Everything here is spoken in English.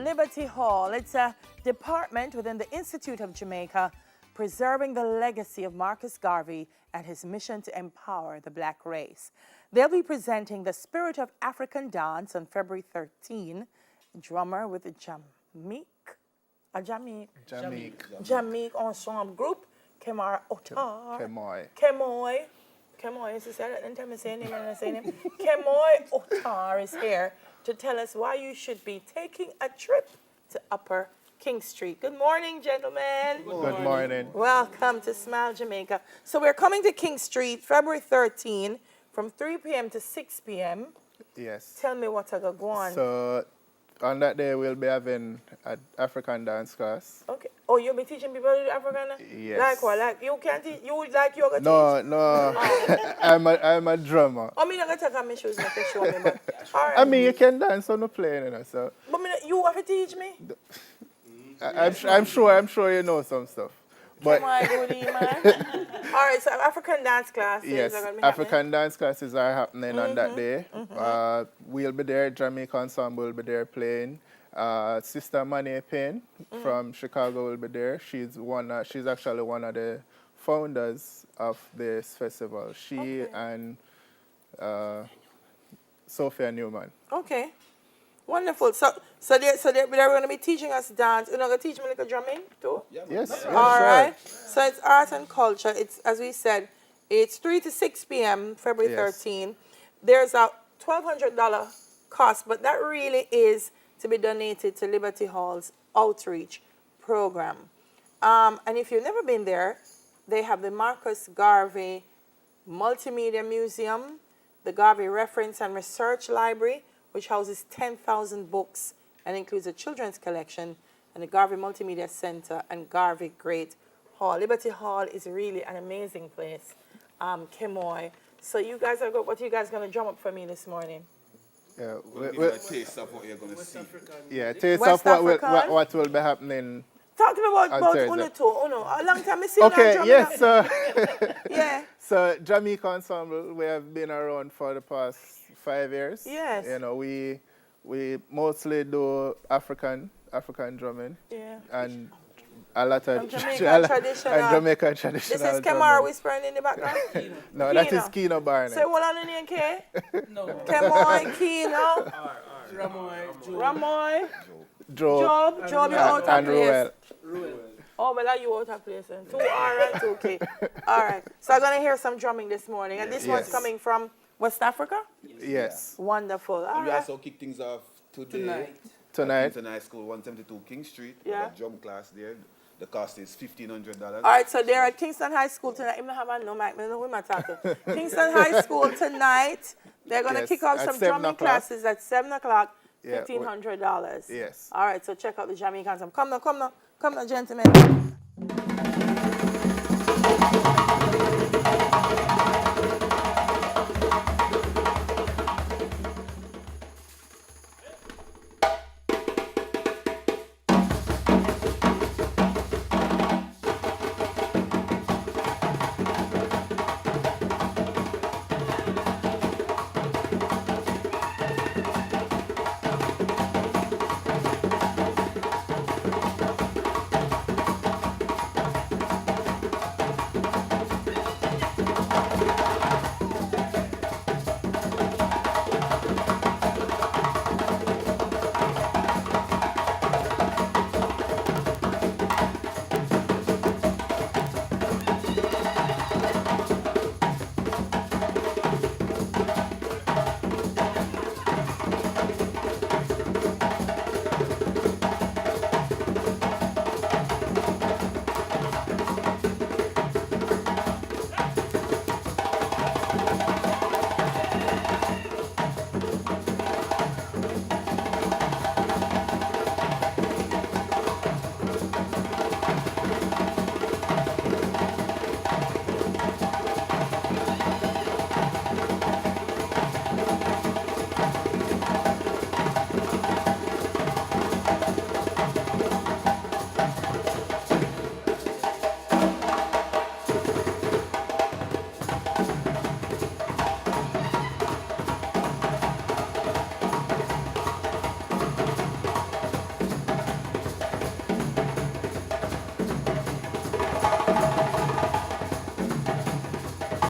Liberty Hall. It's a department within the Institute of Jamaica preserving the legacy of Marcus Garvey and his mission to empower the black race. They'll be presenting the Spirit of African Dance on February 13. Drummer with the Jamaica Ensemble Group, Kemar Otar. Kemoy, is that the time I say name and I say name? Kemoy Otar is here to tell us why you should be taking a trip to Upper King Street. Good morning, gentlemen. Good morning. Welcome to Smile Jamaica. So we're coming to King Street February 13 from 3 p.m. to 6 p.m. Yes. Tell me what I got go on. So on that day we'll be having an African dance class. Okay. Oh, you'll be teaching people to do African? Yes. Like what? Like you can't teach? You would like yoga No, teach? no. I'm a drummer. I mean, I'm going to take off my shoes and show me. But, all right. I mean, you can dance on the plane, you know, so. But you have to teach me? I'm sure you know some stuff. But Come on, Rudy, man. All right, so African dance classes yes, are going to be African dance classes are happening on that day. We'll be there, Jamaica Ensemble will be there playing. Sister Mane Payne from Chicago will be there. She's actually one of the founders of this festival. She and Sophia Newman. Okay. Wonderful. So they're going to be teaching us dance. You're not going to teach me like a drumming too? Yes. All right. So it's art and culture. It's, as we said, it's 3 to 6 p.m. February 13. There's a $1,200 cost, but that really is to be donated to Liberty Hall's outreach program. And if you've never been there, they have the Marcus Garvey Multimedia Museum, the Garvey Reference and Research Library, which houses 10,000 books and includes a children's collection, and the Garvey Multimedia Center and Garvey Great Hall. Liberty Hall is really an amazing place. Kemoy. So you guys are what are you guys going to drum up for me this morning? Yeah, a taste of what you're going to see. Yeah, taste West of what will be happening. Talk to me about Uno too. Uno. A long time I see you Okay, drumming yes, up. so Yeah. So Jamaica Ensemble, we have been around for the past 5 years. Yes. You know, we mostly do African drumming. Yeah. And a lot of Jamaican traditional. And Jamaican traditional. This is Kemar whispering in the background? No, that is Kino Barnett. So what on the name, K? No. Kemoy, Kino, Ramoy, Job, you're out of place. Oh, well, are you out of place then? 2 R and 2 K. All right. So I'm going to hear some drumming this morning. And this one's coming from West Africa? Yes. Wonderful. All We right. also kick things off today. Tonight. Tonight School, 172 King Street. Yeah. The drum class there. The cost is $1,500. All right, so they're at Kingston High School tonight. Even have a no mic, I know who I'm talking. Kingston High School tonight. They're going to kick off some drumming classes at 7 o'clock, $1,500. Yes. All right, so check out the Jamaicans. Come now, gentlemen.